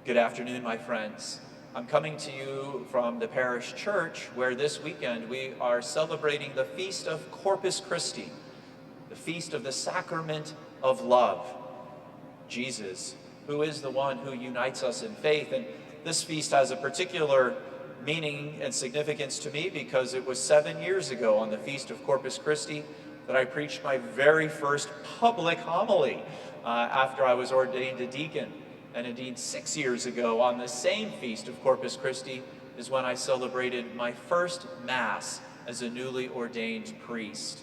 Good afternoon, my friends. I'm coming to you from the parish church where this weekend we are celebrating the Feast of Corpus Christi, the Feast of the Sacrament of Love, Jesus, who is the one who unites us in faith. And this feast has a particular meaning and significance to me because it was 7 years ago on the Feast of Corpus Christi that I preached my very first public homily after I was ordained a deacon. And indeed, 6 years ago on the same Feast of Corpus Christi is when I celebrated my first Mass as a newly ordained priest.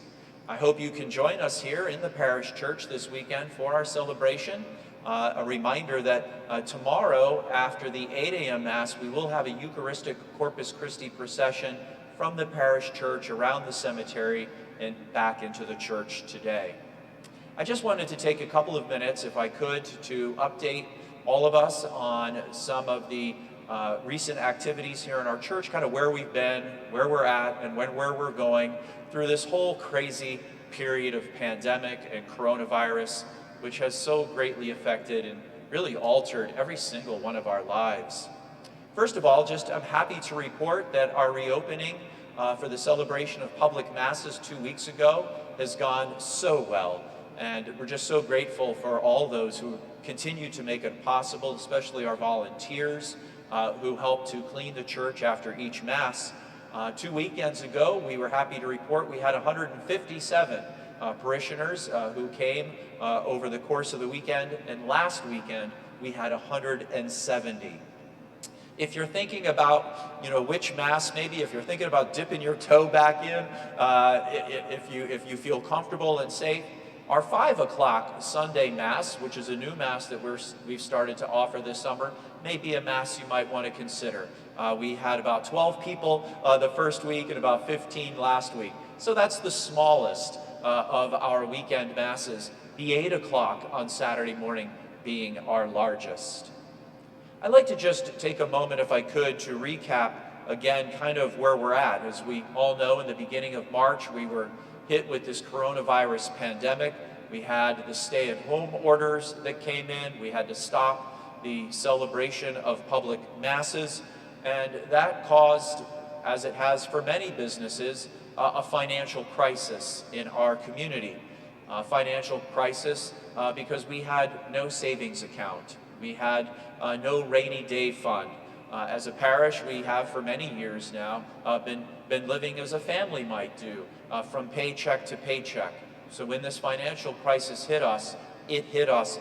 I hope you can join us here in the parish church this weekend for our celebration. A reminder that tomorrow after the 8 a.m. Mass, we will have a Eucharistic Corpus Christi procession from the parish church around the cemetery and back into the church today. I just wanted to take a couple of minutes, if I could, to update all of us on some of the recent activities here in our church, kind of where we've been, where we're at, and where we're going through this whole crazy period of pandemic and coronavirus, which has so greatly affected and really altered every single one of our lives. First of all, I'm happy to report that our reopening for the celebration of public masses 2 weeks ago has gone so well. And we're just so grateful for all those who continue to make it possible, especially our volunteers who help to clean the church after each Mass. 2 weekends ago, we were happy to report we had 157 parishioners who came over the course of the weekend, and last weekend we had 170. If you're thinking about, which Mass, maybe if you're thinking about dipping your toe back in, if you feel comfortable and safe, our 5 o'clock Sunday Mass, which is a new Mass that we've started to offer this summer, may be a Mass you might want to consider. We had about 12 people the first week and about 15 last week. So that's the smallest of our weekend Masses, the 8 o'clock on Saturday morning being our largest. I'd like to just take a moment, if I could, to recap again kind of where we're at. As we all know, in the beginning of March, we were hit with this coronavirus pandemic. We had the stay-at-home orders that came in. We had to stop the celebration of public masses, and that caused, as it has for many businesses, a financial crisis in our community. A financial crisis because we had no savings account. We had no rainy day fund. As a parish, we have for many years now been living as a family might do, from paycheck to paycheck. So when this financial crisis hit us, it hit us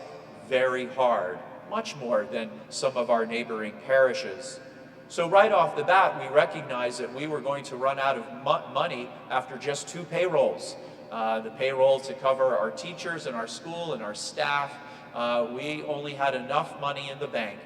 very hard, much more than some of our neighboring parishes. So right off the bat, we recognized that we were going to run out of money after just 2 payrolls. The payroll to cover our teachers and our school and our staff. We only had enough money in the bank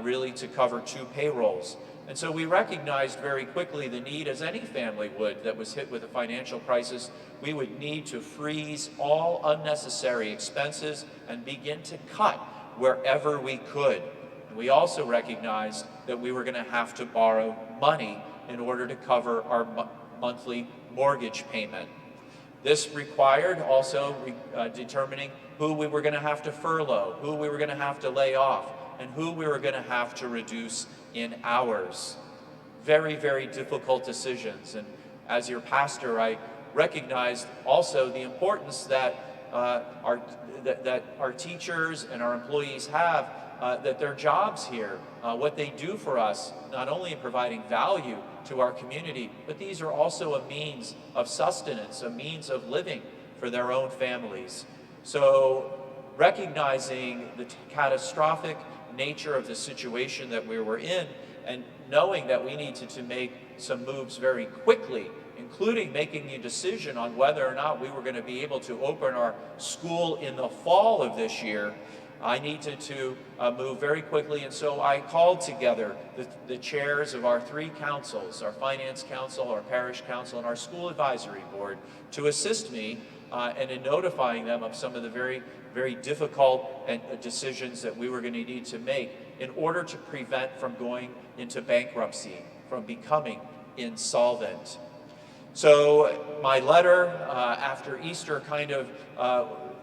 really to cover 2 payrolls. And so we recognized very quickly the need, as any family would that was hit with a financial crisis. We would need to freeze all unnecessary expenses and begin to cut wherever we could. And we also recognized that we were going to have to borrow money in order to cover our monthly mortgage payment. This required also determining who we were going to have to furlough, who we were going to have to lay off, and who we were going to have to reduce in hours. Very, very difficult decisions. And as your pastor, I recognized also the importance that our teachers and our employees have, that their jobs here, what they do for us, not only in providing value to our community, but these are also a means of sustenance, a means of living for their own families. So recognizing the catastrophic nature of the situation that we were in, and knowing that we needed to make some moves very quickly, including making the decision on whether or not we were going to be able to open our school in the fall of this year, I needed to move very quickly, and so I called together the chairs of our 3 councils, our finance council, our parish council, and our school advisory board, to assist me and in notifying them of some of the very, very difficult decisions that we were going to need to make in order to prevent from going into bankruptcy, from becoming insolvent. So my letter after Easter kind of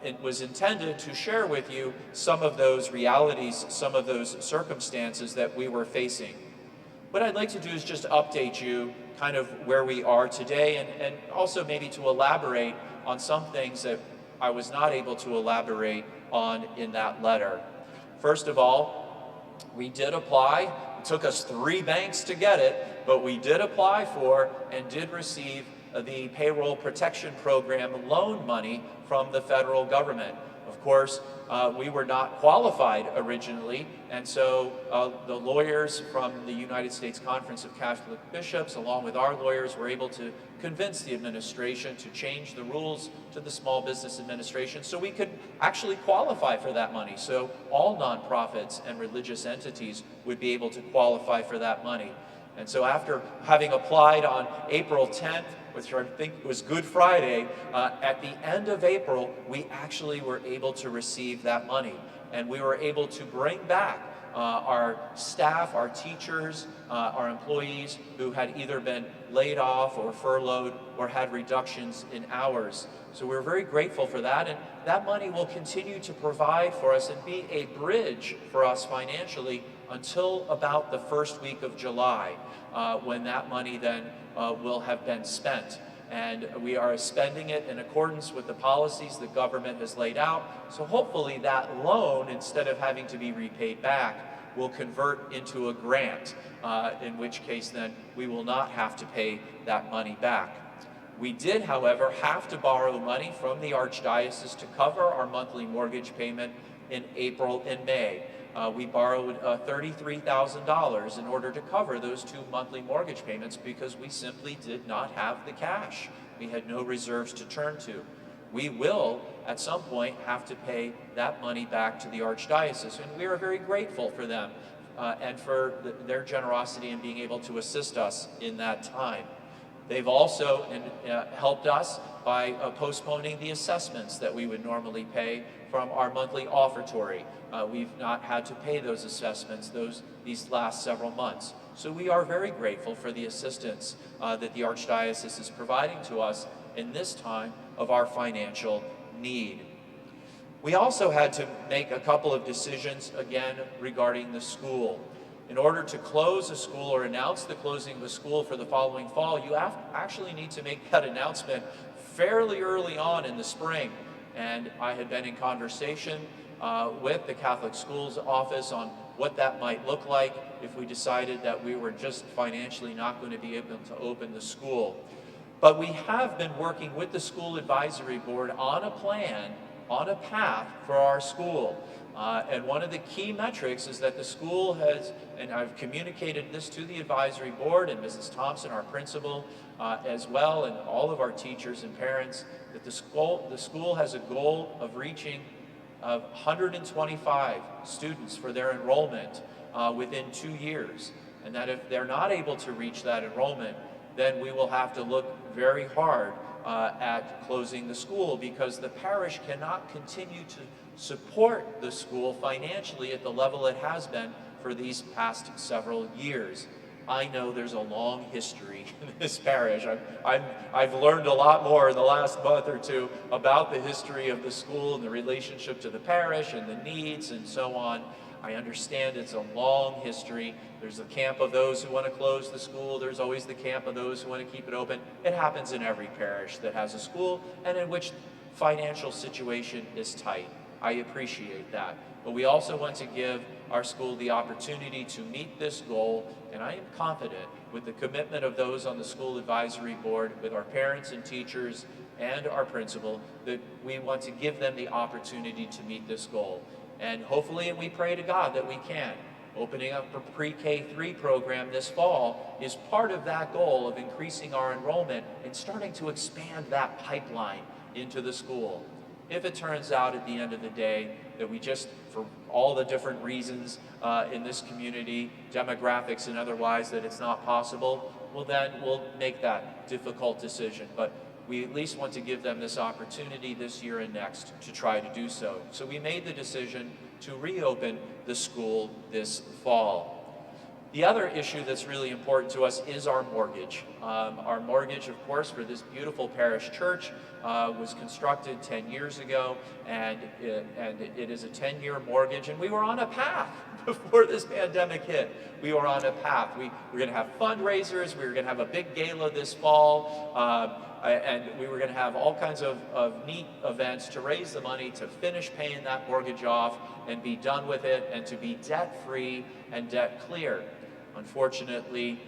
it was intended to share with you some of those realities, some of those circumstances that we were facing. What I'd like to do is just update you kind of where we are today, and also maybe to elaborate on some things that I was not able to elaborate on in that letter. First of all, we did apply. It took us 3 banks to get it, but we did apply for and did receive the Payroll Protection Program loan money from the federal government. Of course, we were not qualified originally, and so the lawyers from the United States Conference of Catholic Bishops, along with our lawyers, were able to convince the administration to change the rules to the Small Business Administration so we could actually qualify for that money. So all nonprofits and religious entities would be able to qualify for that money. And so after having applied on April 10th, which I think was Good Friday, at the end of April, we actually were able to receive that money. And we were able to bring back our staff, our teachers, our employees who had either been laid off or furloughed or had reductions in hours. So we're very grateful for that, and that money will continue to provide for us and be a bridge for us financially until about the first week of July, when that money then will have been spent. And we are spending it in accordance with the policies the government has laid out. So hopefully that loan, instead of having to be repaid back, will convert into a grant, in which case then we will not have to pay that money back. We did, however, have to borrow money from the Archdiocese to cover our monthly mortgage payment in April and May. We borrowed $33,000 in order to cover those 2 monthly mortgage payments because we simply did not have the cash. We had no reserves to turn to. We will, at some point, have to pay that money back to the Archdiocese, and we are very grateful for them and for their generosity in being able to assist us in that time. They've also helped us by postponing the assessments that we would normally pay from our monthly offertory. We've not had to pay those assessments these last several months. So we are very grateful for the assistance that the Archdiocese is providing to us in this time of our financial need. We also had to make a couple of decisions again regarding the school. In order to close a school or announce the closing of a school for the following fall, you actually need to make that announcement fairly early on in the spring. And I had been in conversation with the Catholic Schools Office on what that might look like if we decided that we were just financially not going to be able to open the school. But we have been working with the School Advisory Board on a plan, on a path for our school. And one of the key metrics is that the school has, and I've communicated this to the advisory board and Mrs. Thompson, our principal, as well, and all of our teachers and parents, that the school has a goal of reaching 125 students for their enrollment within 2 years. And that if they're not able to reach that enrollment, then we will have to look very hard at closing the school, because the parish cannot continue to support the school financially at the level it has been for these past several years. I know there's a long history in this parish. I've learned a lot more in the last month or two about the history of the school and the relationship to the parish and the needs and so on. I understand it's a long history. There's the camp of those who want to close the school. There's always the camp of those who want to keep it open. It happens in every parish that has a school and in which financial situation is tight. I appreciate that. But we also want to give our school the opportunity to meet this goal, and I am confident with the commitment of those on the school advisory board, with our parents and teachers and our principal, that we want to give them the opportunity to meet this goal. And hopefully, and we pray to God that we can. Opening up a pre-K3 program this fall is part of that goal of increasing our enrollment and starting to expand that pipeline into the school. If it turns out at the end of the day that we just, for all the different reasons in this community, demographics and otherwise, that it's not possible, well then we'll make that difficult decision. But we at least want to give them this opportunity this year and next to try to do so. So we made the decision to reopen the school this fall. The other issue that's really important to us is our mortgage. Our mortgage, of course, for this beautiful parish church was constructed 10 years ago, and it is a 10-year mortgage, and we were on a path before this pandemic hit. We were on a path. We were going to have fundraisers, we were going to have a big gala this fall, and we were going to have all kinds of neat events to raise the money to finish paying that mortgage off and be done with it and to be debt-free and debt-clear. Unfortunately,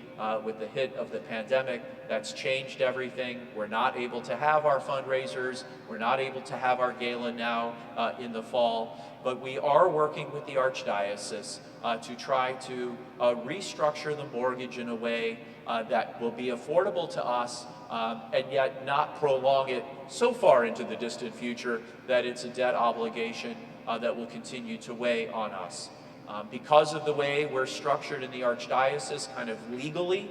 with the hit of the pandemic, that's changed everything. We're not able to have our fundraisers. We're not able to have our gala now in the fall. But we are working with the Archdiocese to try to restructure the mortgage in a way that will be affordable to us and yet not prolong it so far into the distant future that it's a debt obligation that will continue to weigh on us. Because of the way we're structured in the Archdiocese, kind of legally,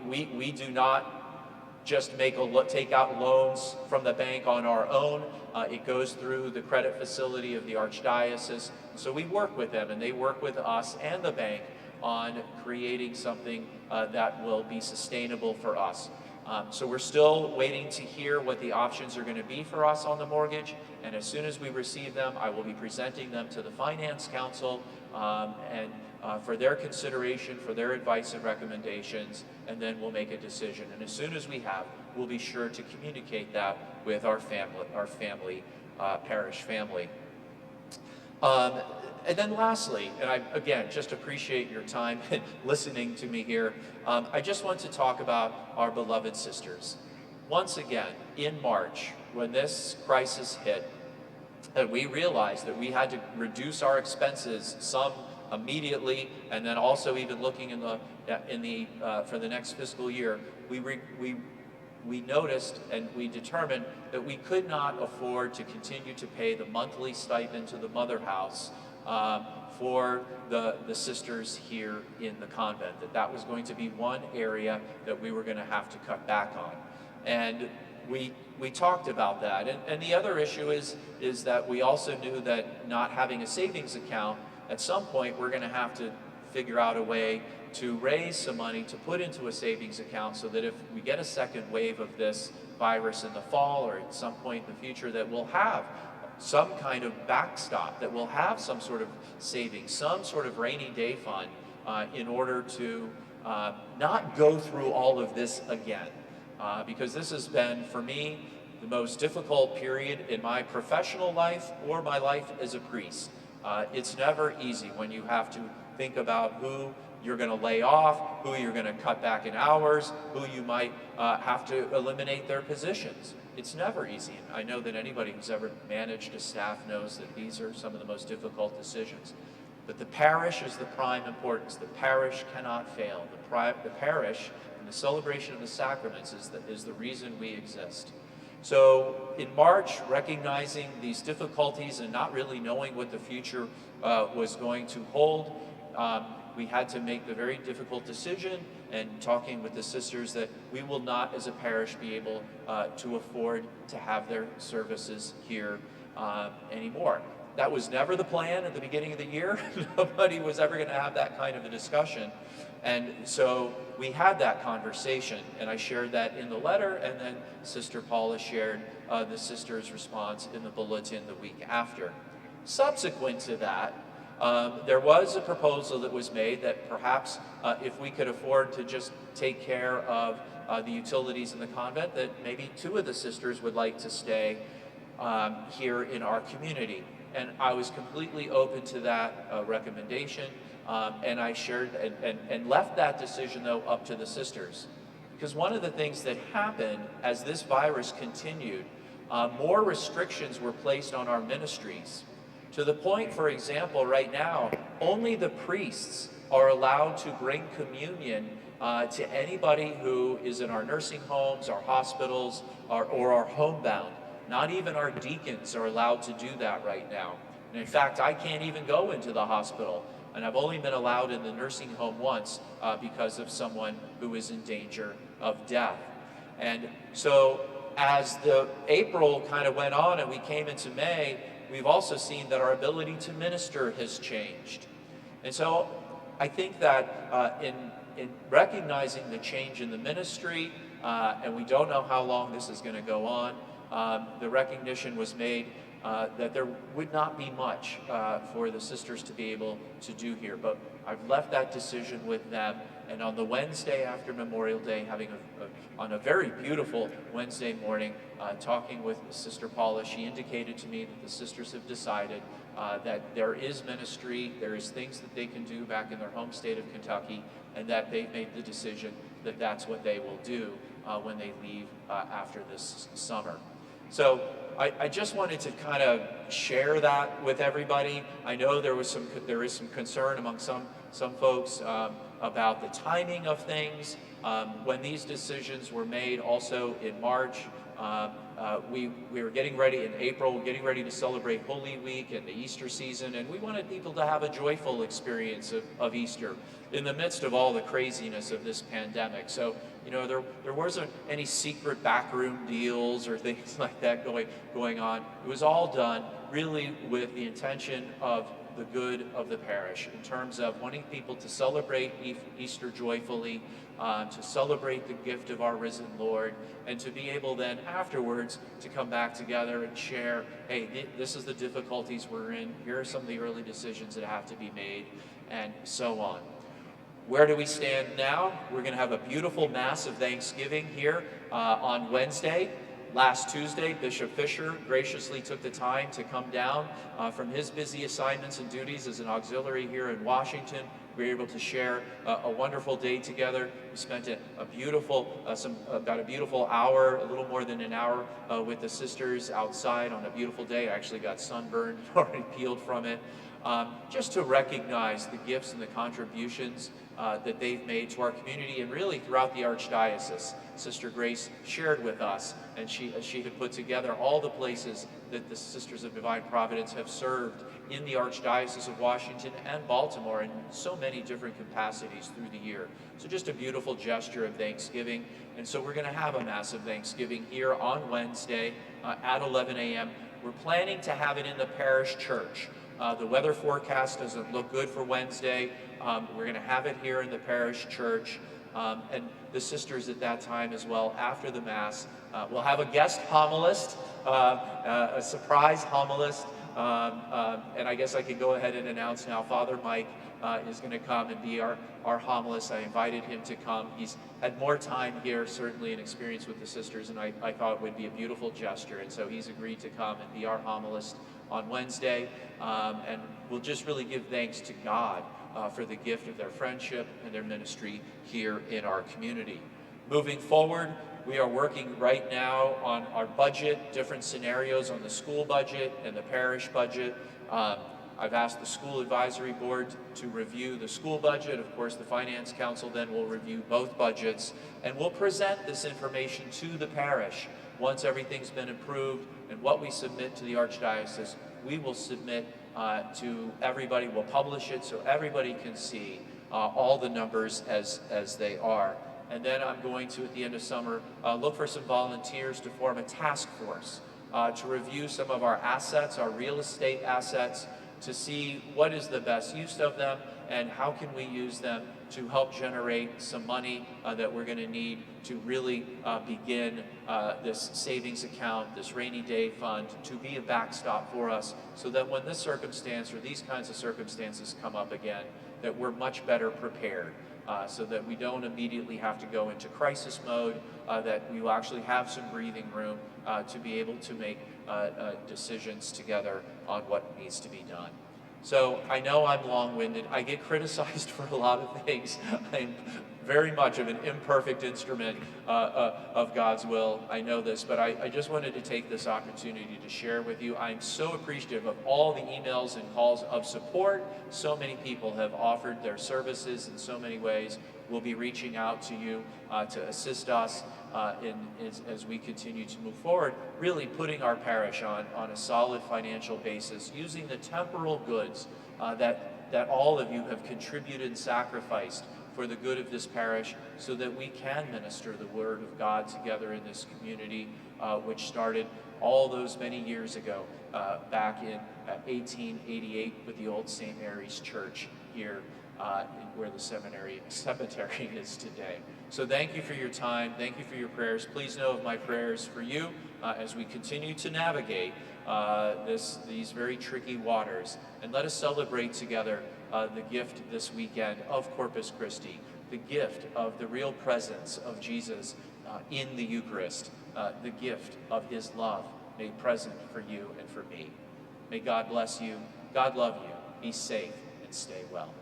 we do not just take out loans from the bank on our own. It goes through the credit facility of the Archdiocese. So we work with them, and they work with us and the bank on creating something that will be sustainable for us. So we're still waiting to hear what the options are going to be for us on the mortgage, and as soon as we receive them, I will be presenting them to the Finance Council for their consideration, for their advice and recommendations, and then we'll make a decision. And as soon as we have, we'll be sure to communicate that with our parish family. And then lastly, and I, again, just appreciate your time listening to me here, I just want to talk about our beloved sisters. Once again, in March, when this crisis hit, and we realized that we had to reduce our expenses, some immediately, and then also even looking for the next fiscal year, we noticed and we determined that we could not afford to continue to pay the monthly stipend to the Mother House for the sisters here in the convent, that was going to be one area that we were going to have to cut back on. And we talked about that. And the other issue is that we also knew that not having a savings account, at some point we're going to have to figure out a way to raise some money to put into a savings account so that if we get a second wave of this virus in the fall or at some point in the future, that we'll have some kind of backstop, that we'll have some sort of savings, some sort of rainy day fund in order to not go through all of this again. Because this has been, for me, the most difficult period in my professional life or my life as a priest. It's never easy when you have to think about who you're going to lay off, who you're going to cut back in hours, who you might have to eliminate their positions. It's never easy. And I know that anybody who's ever managed a staff knows that these are some of the most difficult decisions. But the parish is the prime importance. The parish cannot fail. The parish and the celebration of the sacraments is the reason we exist. So in March, recognizing these difficulties and not really knowing what the future was going to hold, we had to make the very difficult decision and talking with the sisters that we will not as a parish be able to afford to have their services here anymore. That was never the plan at the beginning of the year. Nobody was ever going to have that kind of a discussion. And so we had that conversation, and I shared that in the letter, and then Sister Paula shared the sister's response in the bulletin the week after. Subsequent to that, there was a proposal that was made that perhaps if we could afford to just take care of the utilities in the convent, that maybe 2 of the sisters would like to stay here in our community. And I was completely open to that recommendation, and I shared and left that decision, though, up to the sisters. Because one of the things that happened as this virus continued, more restrictions were placed on our ministries. To the point, for example, right now, only the priests are allowed to bring communion to anybody who is in our nursing homes, our hospitals, or our homebound. Not even our deacons are allowed to do that right now. And in fact, I can't even go into the hospital. And I've only been allowed in the nursing home once because of someone who is in danger of death. And so as the April kind of went on and we came into May, we've also seen that our ability to minister has changed. And so I think that in recognizing the change in the ministry, and we don't know how long this is going to go on, the recognition was made that there would not be much for the sisters to be able to do here. But I've left that decision with them, and on the Wednesday after Memorial Day, on a very beautiful Wednesday morning, talking with Sister Paula, she indicated to me that the sisters have decided that there is ministry, there is things that they can do back in their home state of Kentucky, and that they've made the decision that that's what they will do when they leave after this summer. So I just wanted to kind of share that with everybody. I know there is some concern among some folks about the timing of things. When these decisions were made also in March, we were getting ready in April, getting ready to celebrate Holy Week and the Easter season, and we wanted people to have a joyful experience of Easter in the midst of all the craziness of this pandemic. So, you know, there wasn't any secret backroom deals or things like that going on. It was all done really with the intention of the good of the parish, in terms of wanting people to celebrate Easter joyfully, to celebrate the gift of our risen Lord, and to be able then afterwards to come back together and share, hey, this is the difficulties we're in, here are some of the early decisions that have to be made, and so on. Where do we stand now? We're going to have a beautiful Mass of Thanksgiving here on Wednesday. Last Tuesday, Bishop Fisher graciously took the time to come down from his busy assignments and duties as an auxiliary here in Washington. We were able to share a wonderful day together. We spent a beautiful hour, a little more than an hour, with the sisters outside on a beautiful day. I actually got sunburned, already peeled from it. Just to recognize the gifts and the contributions that they've made to our community and really throughout the Archdiocese. Sister Grace shared with us, and she had put together all the places that the Sisters of Divine Providence have served in the Archdiocese of Washington and Baltimore in so many different capacities through the year. So just a beautiful gesture of thanksgiving. And so we're going to have a Mass of Thanksgiving here on Wednesday at 11 a.m. We're planning to have it in the parish church. The weather forecast doesn't look good for Wednesday. We're going to have it here in the parish church. And the sisters at that time as well, after the Mass, we'll have a guest homilist, a surprise homilist. And I guess I could go ahead and announce now, Father Mike is going to come and be our homilist. I invited him to come. He's had more time here, certainly, and experience with the sisters, and I thought it would be a beautiful gesture. And so he's agreed to come and be our homilist on Wednesday. And we'll just really give thanks to God for the gift of their friendship and their ministry here in our community. Moving forward, we are working right now on our budget, different scenarios on the school budget and the parish budget. I've asked the School Advisory Board to review the school budget. Of course, the Finance Council then will review both budgets, and we'll present this information to the parish. Once everything's been approved and what we submit to the Archdiocese, we will submit to everybody. We'll publish it so everybody can see all the numbers as they are. And then I'm going to, at the end of summer, look for some volunteers to form a task force to review some of our assets, our real estate assets, to see what is the best use of them and how can we use them to help generate some money that we're going to need to really begin this savings account, this rainy day fund, to be a backstop for us, so that when this circumstance or these kinds of circumstances come up again, that we're much better prepared, so that we don't immediately have to go into crisis mode, that we will actually have some breathing room to be able to make decisions together on what needs to be done. So I know I'm long-winded. I get criticized for a lot of things. I'm very much of an imperfect instrument of God's will. I know this, but I just wanted to take this opportunity to share with you. I'm so appreciative of all the emails and calls of support. So many people have offered their services in so many ways. We'll be reaching out to you to assist us as we continue to move forward, really putting our parish on a solid financial basis, using the temporal goods that all of you have contributed and sacrificed for the good of this parish, so that we can minister the Word of God together in this community, which started all those many years ago, back in 1888 with the old St. Mary's Church here where the cemetery is today. So thank you for your time. Thank you for your prayers. Please know of my prayers for you as we continue to navigate these very tricky waters. And let us celebrate together the gift this weekend of Corpus Christi, the gift of the real presence of Jesus in the Eucharist, the gift of his love made present for you and for me. May God bless you. God love you. Be safe and stay well.